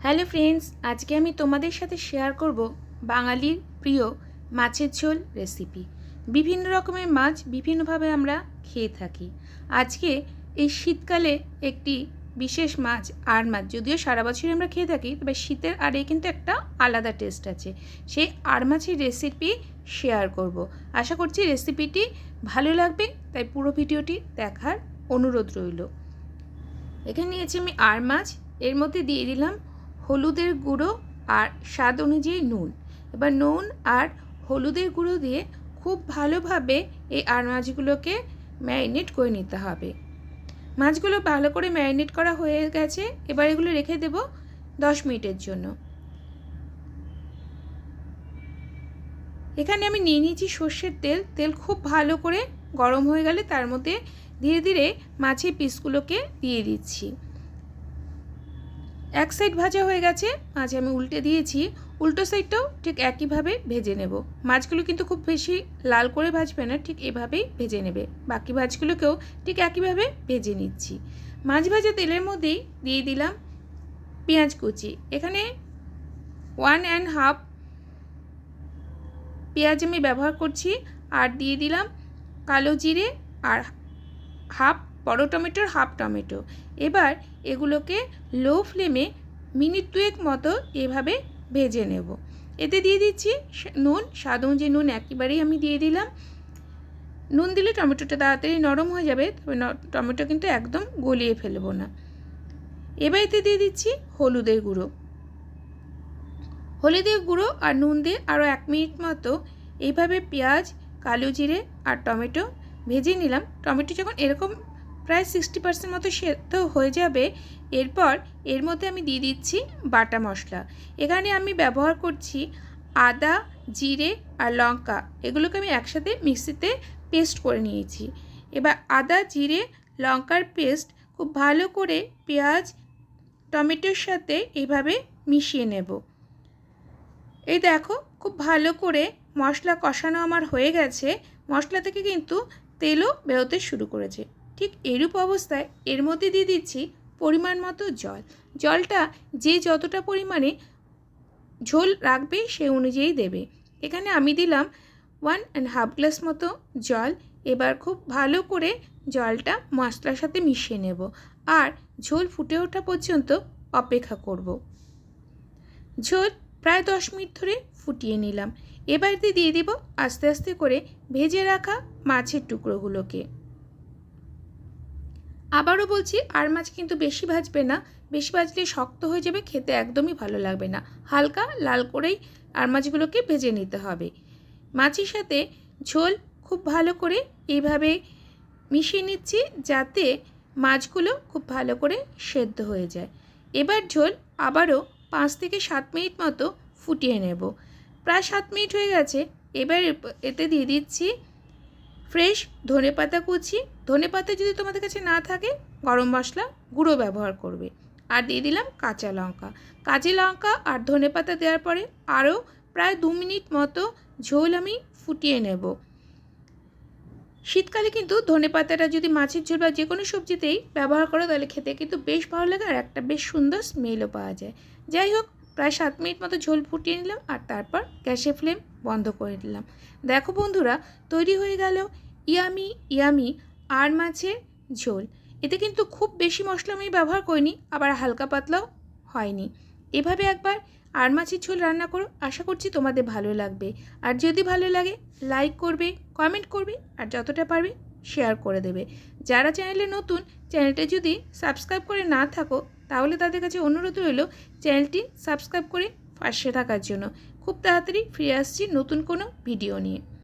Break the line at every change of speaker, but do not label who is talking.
Hello friends, আজকে আমি তোমাদের সাথে শেয়ার করব বাঙালির প্রিয় মাছের ঝোল রেসিপি। বিভিন্ন রকমের মাছ বিভিন্নভাবে আমরা খেয়ে থাকি। আজকে এই শীতকালে একটি বিশেষ মাছ আর মাছ, যদিও সারা বছরই আমরা খেয়ে থাকি, তবে শীতের আরে কিন্তু একটা আলাদা টেস্ট আছে। সেই আর মাছের রেসিপি শেয়ার করব। আশা করছি রেসিপিটি ভালো লাগবে, তাই পুরো ভিডিওটি দেখার অনুরোধ রইল। এখানে নিয়েছি আমি আর মাছ, এর মধ্যে দিয়ে দিলাম হলুদের গুঁড়ো আর স্বাদ অনুযায়ী নুন। এবার নুন আর হলুদের গুঁড়ো দিয়ে খুব ভালোভাবে এই আর মাছগুলোকে ম্যারিনেট করে নিতে হবে। মাছগুলো ভালো করে ম্যারিনেট করা হয়ে গেছে, এবার এগুলো রেখে দেব 10 মিনিটের জন্য। এখানে আমি নিয়ে নিয়েছি সর্ষের তেল। তেল খুব ভালো করে গরম হয়ে গেলে তার মধ্যে ধীরে ধীরে মাছের পিসগুলোকে দিয়ে দিচ্ছি। এক সাইড ভাজা হয়ে গেছে, মাছ আমি উল্টে দিয়েছি। উল্টো সাইডটাও ঠিক একইভাবে ভেজে নেব। মাছগুলো কিন্তু খুব বেশি লাল করে ভাজবে না, ঠিক এভাবেই ভেজে নেবে। বাকি মাছগুলোকেও ঠিক একইভাবে ভেজে নিচ্ছি। মাছ ভাজা তেলের মধ্যেই দিয়ে দিলাম পেঁয়াজ কুচি। এখানে 1.5 পেঁয়াজ আমি ব্যবহার করছি। আর দিয়ে দিলাম কালো জিরে আর হাফ বড় টমেটোর হাফ টমেটো। এবার এগুলোকে লো ফ্লেমে মিনিট 2 মতো এভাবে ভেজে নেব। এতে দিয়ে দিচ্ছি নুন, স্বাদ অনুযায়ী নুন একেবারেই আমি দিয়ে দিলাম। নুন দিলে টমেটোটা তাড়াতাড়ি নরম হয়ে যাবে, তবে টমেটো কিন্তু একদম গলিয়ে ফেলবো না। এবার এতে দিয়ে দিচ্ছি হলুদের গুঁড়ো। হলুদের গুঁড়ো আর নুন দিয়ে আরও 1 মিনিট মতো এইভাবে পেঁয়াজ, কালো জিরে আর টমেটো ভেজে নিলাম। টমেটো যখন এরকম প্রায় 60% মতো সেদ্ধ হয়ে যাবে, এরপর এর মধ্যে আমি দিয়ে দিচ্ছি বাটা মশলা। এখানে আমি ব্যবহার করছি আদা, জিরে আর লঙ্কা। এগুলোকে আমি একসাথে মিক্সিতে পেস্ট করে নিয়েছি। এবার আদা, জিরে, লঙ্কার পেস্ট খুব ভালো করে পেঁয়াজ, টমেটোর সাথে এইভাবে মিশিয়ে নেব। এই দেখো, খুব ভালো করে মশলা কষানো আমার হয়ে গেছে। মশলা থেকে কিন্তু তেলও বেরোতে শুরু করেছে। ঠিক এরূপ অবস্থায় এর মধ্যে দিয়ে দিচ্ছি পরিমাণ মতো জল। জলটা যে যতটা পরিমাণে ঝোল রাখবে সে অনুযায়ী দেবে। এখানে আমি দিলাম 1.5 গ্লাস মতো জল। এবার খুব ভালো করে জলটা মশলার সাথে মিশিয়ে নেব আর ঝোল ফুটে ওঠা পর্যন্ত অপেক্ষা করব। ঝোল প্রায় 10 মিনিট ধরে ফুটিয়ে নিলাম। এবার দিয়ে দিব আস্তে আস্তে করে ভেজে রাখা মাছের টুকরোগুলোকে। আবারও বলছি, আর মাছ কিন্তু বেশি ভাজবে না, বেশি ভাজলে শক্ত হয়ে যাবে, খেতে একদমই ভালো লাগবে না। হালকা লাল করেই আর মাছগুলোকে ভেজে নিতে হবে। মাছের সাথে ঝোল খুব ভালো করে এইভাবে মিশিয়ে নিচ্ছি যাতে মাছগুলো খুব ভালো করে সেদ্ধ হয়ে যায়। এবার ঝোল আবারও 5 থেকে 7 মিনিট মতো ফুটিয়ে নেব। প্রায় 7 মিনিট হয়ে গেছে। এবার এতে দিয়ে দিচ্ছি ফ্রেশ ধনেপাতা কুচি। ধনেপাতা যদি তোমাদের কাছে না থাকে, গরম মশলা গুঁড়ো ব্যবহার করবে। আর দিয়ে দিলাম কাঁচা লঙ্কা। কাঁচা লঙ্কা আর ধনেপাতা দেওয়ার পরে আরও প্রায় 2 মিনিট মতো ঝোল আমি ফুটিয়ে নেব। শীতকালে কিন্তু ধনেপাতাটা যদি মাছের ঝোল বা যে কোনো সবজিতেই ব্যবহার করো, তাহলে খেতে কিন্তু বেশ ভালো লাগে আর একটা বেশ সুন্দর স্মেলও পাওয়া যায়। যাই হোক, প্রায় 7 মিনিট মতো ঝোল ফুটিয়ে নিলাম আর তারপর গ্যাসের ফ্লেম বন্ধ করে দিলাম। দেখো বন্ধুরা, তৈরি হয়ে গেল ইয়ামি ইয়ামি আর মাছের ঝোল। এতে কিন্তু খুব বেশি মশলা আমি ব্যবহার করিনি, আবার হালকা পাতলাও হয়নি। এভাবে একবার আর মাছের ঝোল রান্না করো, আশা করছি তোমাদের ভালো লাগবে। আর যদি ভালো লাগে লাইক করবে, কমেন্ট করবে আর যতটা পারবে শেয়ার করে দেবে। যারা চ্যানেলে নতুন, চ্যানেলটা যদি সাবস্ক্রাইব করে না থাকো, তাহলে তাদের কাছে অনুরোধ রইল চ্যানেলটি সাবস্ক্রাইব করে পাশে থাকার জন্য। খুব তাড়াতাড়ি ফিরে আসছি নতুন কোনো ভিডিও নিয়ে।